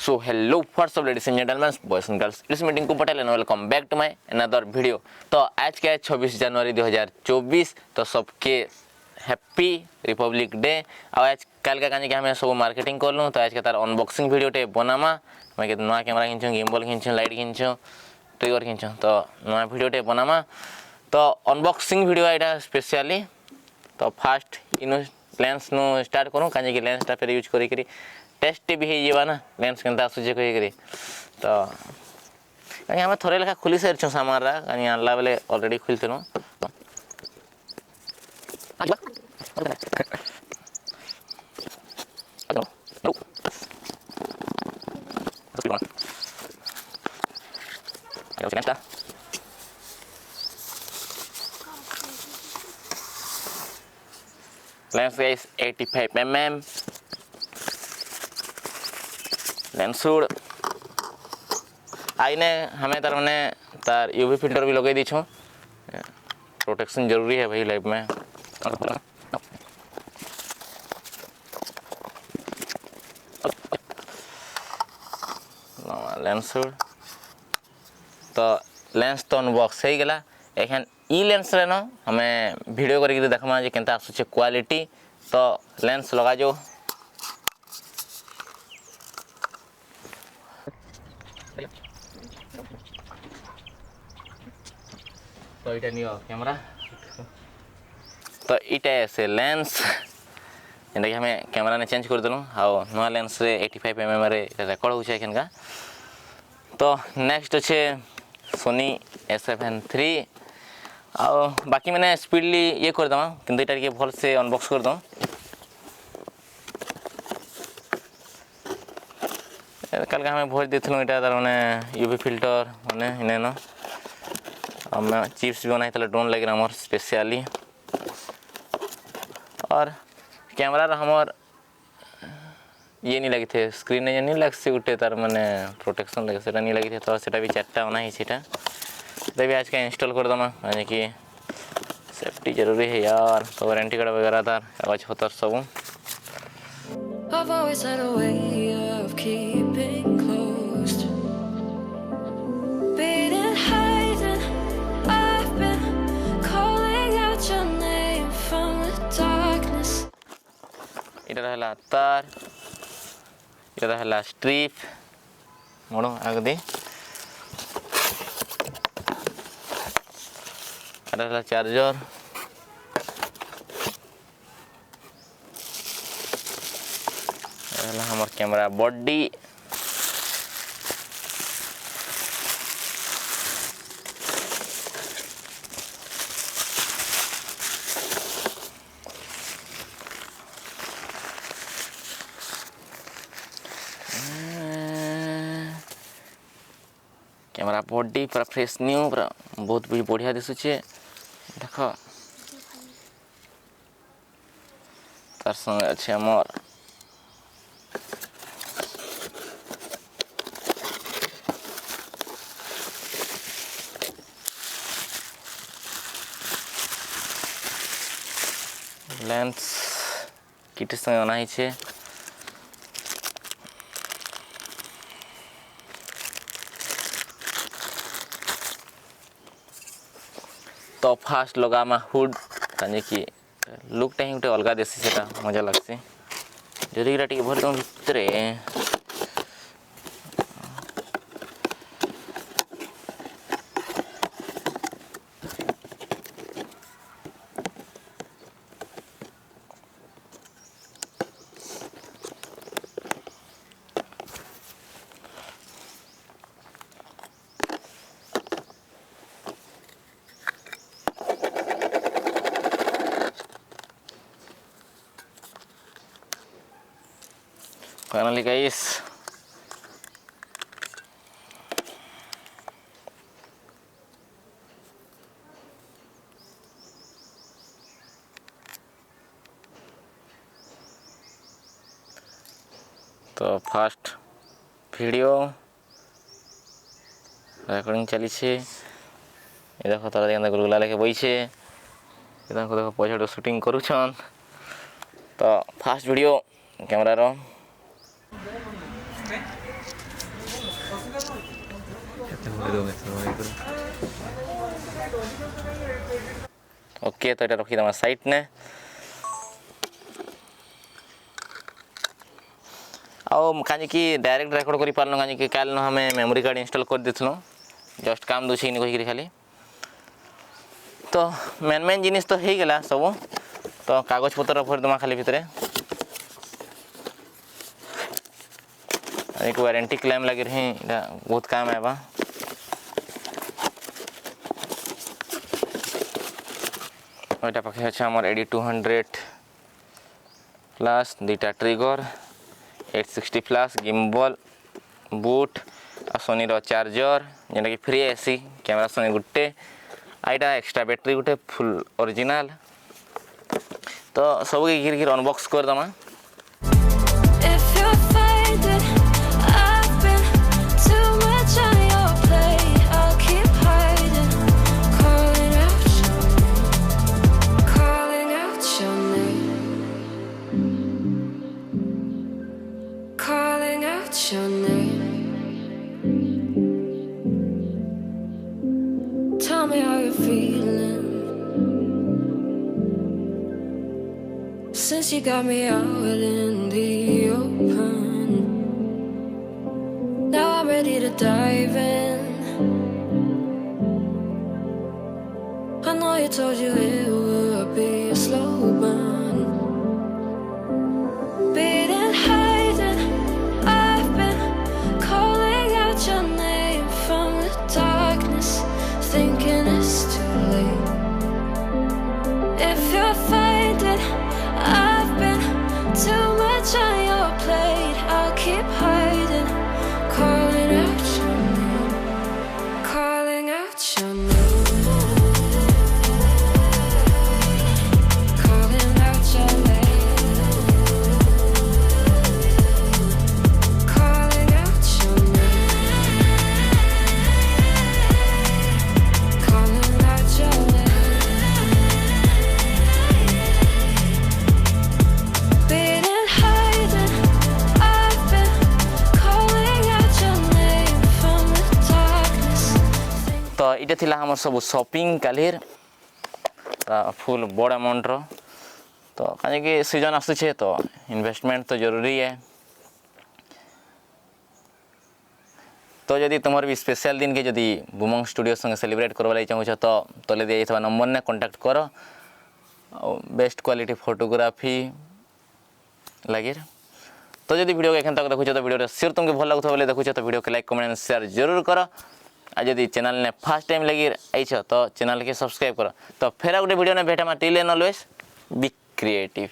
So hello, what's up ladies and gentlemen, boys and girls, it's me Tinku Patel and welcome back to my another video। तो आज क्या है 26 जनवरी 2024। तो सबके happy Republic day. और आज कल का कहीं हमें सब मार्केटिंग कर लूँ। तो आज के तार अनबॉक्सिंग वीडियो टे बनामा मैं कि नया कैमरा खींचूँ, गिम्बल खींचूँ, लाइट खींचूँ, ट्रिगर खींचूँ। तो नया वीडियो टे बनामा तो अनबॉक्सिंग वीडियो आइटा स्पेशली। तो फास्ट इनो लेंस नो स्टार्ट करूँ कहीं कि लेंसटा फिर यूज करी टेस्ट भी हो ना लेंस के आसूचे कहीकि। तो कहीं आम थोड़े लेखा खोली सारी सामान कहीं आनला बेले अलरेडी खोलूँ। लेंस गाइस 85 mm लेंसुड आईने हमें तार मैंने तार यूवी फिल्टर भी लगे दी छो। प्रोटेक्शन जरूरी है भाई लाइफ में। लेंसुड तो लेंस तो अनबॉक्स हो गला। एखन ई लेंस रे न हमें वीडियो करके देखमा जे केनता आसुचे क्वालिटी। तो लेंस लगा जो तो इटा नियो कैमरा। तो इटा ऐसे लेंस जेनटा कि हमें कैमरा ने चेंज कर देलु। हाँ नया लेंस रे 85 mm रे रेकर्ड होछे एखन का। तो नेक्स्ट अच्छे सोनी A7 III आ बाकी मैंने स्पीडली ये कर दमा किंतु इटा के भल से अनबॉक्स कर दम। कल का हमें भोज देथलु इटा तार माने यूवी फिल्टर माने इने न मैं चिप्स भी बनाई तले ड्रोन लगे हमर स्पेशली। और कैमरा हमर ये नहीं लगी थे स्क्रीन ये नहीं लग से उठे तार माने प्रोटेक्शन लगे सेटा नहीं लगी थे। तो सेटा भी चारटा बना ही सेटा तभी आज का इंस्टॉल कर दमा यानी कि सेफ्टी जरूरी है यार। तो वारंटी कार्ड वगैरह तार कागज पत्र सब। I've always had a way of keeping close, being hiding. I've been calling out your name from the darkness. इधर रहला तार, इधर रहला स्ट्रिप मोड़ो आगे दे, इधर रहला चार्जर, हमार कैमरा बॉडी, कैमरा बॉडी पूरा फ्रेश न्यू पूरा बहुत भी बढ़िया दिशुचे। देख तार संग अच्छे हमार लेंस किट संगे अना ही छे। तो फास्ट लगा मा हुड कने कि लुकटा ही गोटे अलग देसी सेटा मजा लगसी जदि टे भर दम भितरे। Finally guys, तो फास्ट वीडियो रेकर्डिंग चली छे। ये देखो तारा देखा गुलगुला लेके बई छे। ये देखो पछाड़ शूटिंग करूछन। तो फास्ट वीडियो कैमरा रो ओके तो ये रखी दमा साइड ने आओ काजी कि डायरेक्ट रेकॉर्ड करि पारलो काजी कि काल न हमें मेमोरी कार्ड इंस्टॉल कर देथलो जस्ट काम दूसरी नहीं कहि खाली तो मेन मेन जिनिस तो हो गला सब तो कागज पत्र भर दमा खाली भितरे एक वारंटी क्लेम लगे रही बहुत काम है बा ओटा पाखे अच्छा हमर एडी 200 प्लस दुटा ट्रिगर 860 प्लस गिम्बल बूट आ सोनी रो चार्जर जेना कि फ्री एसी कैमरा सोनी गुटे आइटा एक्स्ट्रा बैटरी गुटे फुल ओरिजिनल तो सब के गिर गिर अनबॉक्स कर दमा If you're faded, I've been too much on your plate. I'll keep hiding, calling out your name, calling out your name. Tell me how you're feeling. Since you got me out in the open, now I'm ready to dive in. I know you told you it would be a slow burn. Beating, hiding, I've been calling out your name from the darkness, thinking it's too late. If you're faded, I've been too much on your plate. I'll keep hiding, calling out your name, calling out your name, calling out your name, calling out your name, calling out your name. Beating, hiding, I've been calling out your name from the darkness. तो इटा थिला हमर सब shopping कालीर full बड़ amount रो तो काजे कि season आसुछे तो इन्वेस्टमेंट तो जरूरी है तो जदि तुमर भी स्पेशल दिन के जदि बुमंग स्टूडियो संगे सेलिब्रेट करवा लाई चाहू तो तले दिया जाइथवा नंबर ने कांटेक्ट करो बेस्ट क्वालिटी फोटोग्राफी लगे तो जदि वीडियो एखन तक देखुछ तो वीडियो शेयर तुमके भल लागुथबा बोले देखुछ तो वीडियो के लाइक कमेंट एंड शेयर जरूर करो आ जदि चैनल ने फर्स्ट टाइम लगी आइछ तो चैनल के सब्सक्राइब करो तो फेर गोटे वीडियो ने भेटा till and always be creative.